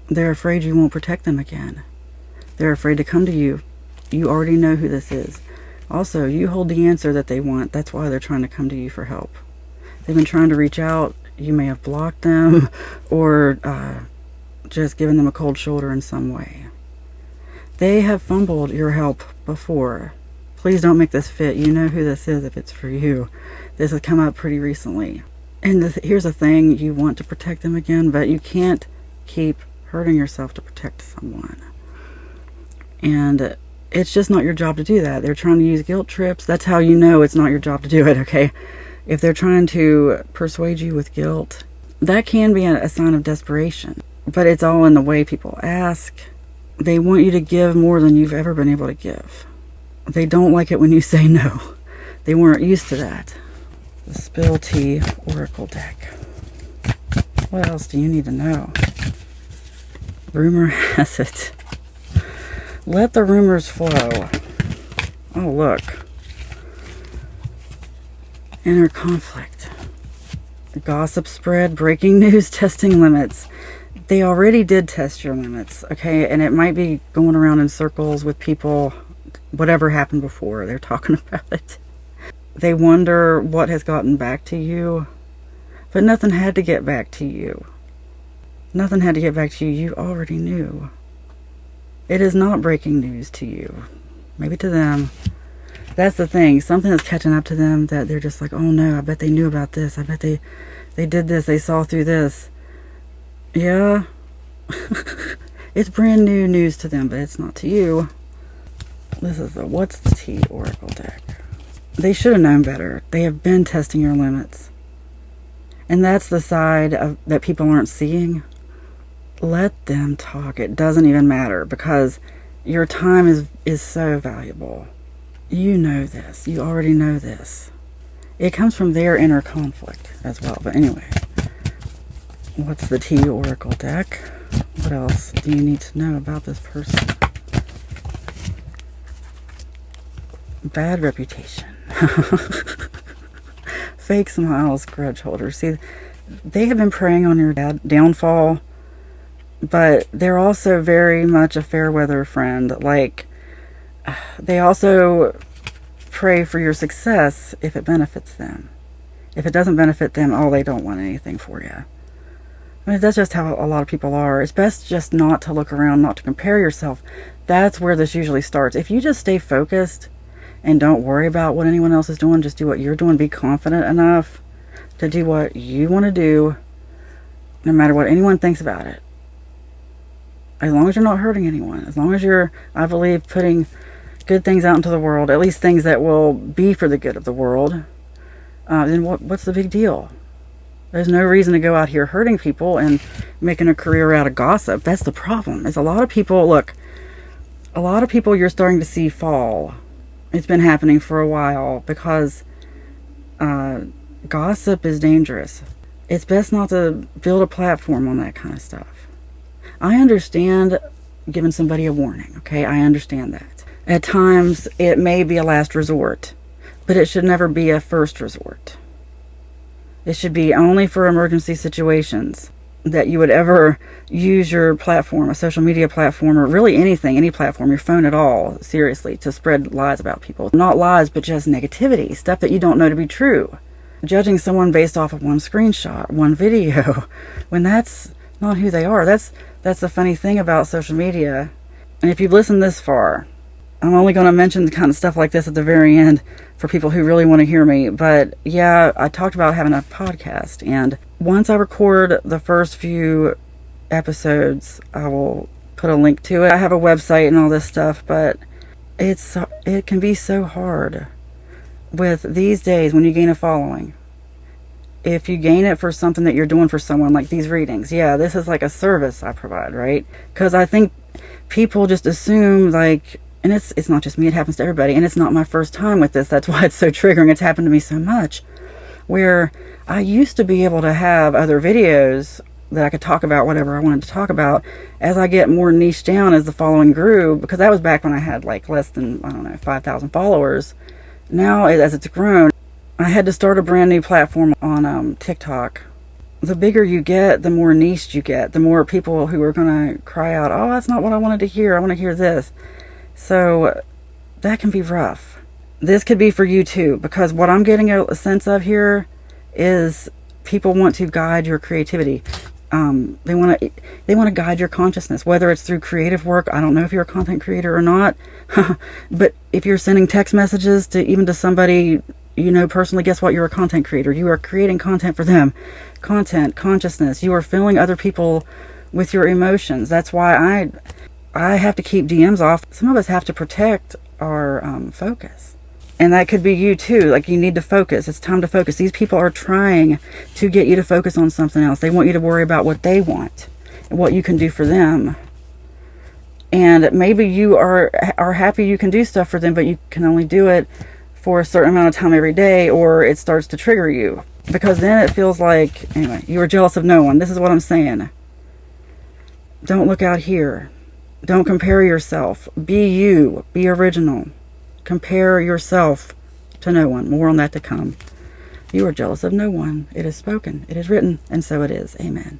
They're afraid you won't protect them again. They're afraid to come to you. You already know who this is. Also, you hold the answer that they want. That's why they're trying to come to you for help. They've been trying to reach out. You may have blocked them or just given them a cold shoulder in some way. They have fumbled your help before. Please don't make this fit. You know who this is if it's for you. This has come up pretty recently. And here's the thing. You want to protect them again, but you can't keep hurting yourself to protect someone. And it's just not your job to do that. They're trying to use guilt trips. That's how you know it's not your job to do it, okay? If they're trying to persuade you with guilt, that can be a sign of desperation. But it's all in the way people ask. They want you to give more than you've ever been able to give. They don't like it when you say no. They weren't used to that. The Spill Tea Oracle deck. What else do you need to know? Rumor has it. Let the rumors flow. Oh, look. Inner conflict. Gossip spread, breaking news, testing limits. They already did test your limits, okay? And it might be going around in circles with people, whatever happened before. They're talking about it. They wonder what has gotten back to you. But nothing had to get back to you. Nothing had to get back to you. You already knew. It is not breaking news to you. Maybe to them. That's the thing. Something is catching up to them that they're just like, oh no, I bet they knew about this. I bet they did this. They saw through this. Yeah. It's brand new news to them, but it's not to you. This is the What's the Tea Oracle deck. They should have known better. They have been testing your limits. And that's the side that people aren't seeing. Let them talk. It doesn't even matter because your time is so valuable. You know this. You already know this. It comes from their inner conflict as well. But anyway, What's the Tea Oracle deck? What else do you need to know about this person? Bad reputation. Fake smiles, grudge holders. See, they have been preying on your downfall, but they're also very much a fair weather friend. Like, they also pray for your success if it benefits them. If it doesn't benefit them, oh, they don't want anything for you. I mean, that's just how a lot of people are. It's best just not to look around, not to compare yourself. That's where this usually starts. If you just stay focused and don't worry about what anyone else is doing, just do what you're doing. Be confident enough to do what you want to do, no matter what anyone thinks about it. As long as you're not hurting anyone. As long as you're, I believe, putting good things out into the world, at least things that will be for the good of the world, then what's the big deal? There's no reason to go out here hurting people and making a career out of gossip. That's the problem. It's a lot of people, look, a lot of people you're starting to see fall. It's been happening for a while because gossip is dangerous. It's best not to build a platform on that kind of stuff. I understand giving somebody a warning, okay? I understand that. At times, it may be a last resort, but it should never be a first resort. It should be only for emergency situations that you would ever use your platform, a social media platform, or really anything, any platform, your phone at all, seriously, to spread lies about people. Not lies, but just negativity, stuff that you don't know to be true. Judging someone based off of one screenshot, one video, when that's not who they are. That's the funny thing about social media. And if you've listened this far, I'm only going to mention the kind of stuff like this at the very end for people who really want to hear me. But yeah, I talked about having a podcast. And once I record the first few episodes, I will put a link to it. I have a website and all this stuff, but it can be so hard with these days when you gain a following. If you gain it for something that you're doing for someone, like these readings, yeah, this is like a service I provide, right? Because I think people just assume, like, and it's not just me, it happens to everybody, and it's not my first time with this. That's why it's so triggering. It's happened to me so much, where I used to be able to have other videos that I could talk about whatever I wanted to talk about. As I get more niche down as the following grew, because that was back when I had like less than, 5,000 followers. Now, as it's grown, I had to start a brand new platform on TikTok. the bigger you get, the more niche you get, the more people who are going to cry out, oh, that's not what I wanted to hear. I want to hear this. So that can be rough. This could be for you too, because what I'm getting a sense of here is people want to guide your creativity. They want to guide your consciousness, whether it's through creative work. I don't know if you're a content creator or not, but if you're sending text messages to somebody you know personally, guess what? You're a content creator. You are creating content for them. Content, consciousness. You are filling other people with your emotions. That's why I have to keep DMs off. Some of us have to protect our focus. And that could be you too. Like, you need to focus. It's time to focus. These people are trying to get you to focus on something else. They want you to worry about what they want and what you can do for them. And maybe you are happy you can do stuff for them, but you can only do it for a certain amount of time every day, or it starts to trigger you. Because then it feels like, anyway, you are jealous of no one. This is what I'm saying. Don't look out here. Don't compare yourself. Be you. Be original. Compare yourself to no one. More on that to come. You are jealous of no one. It is spoken. It is written. And so it is. Amen.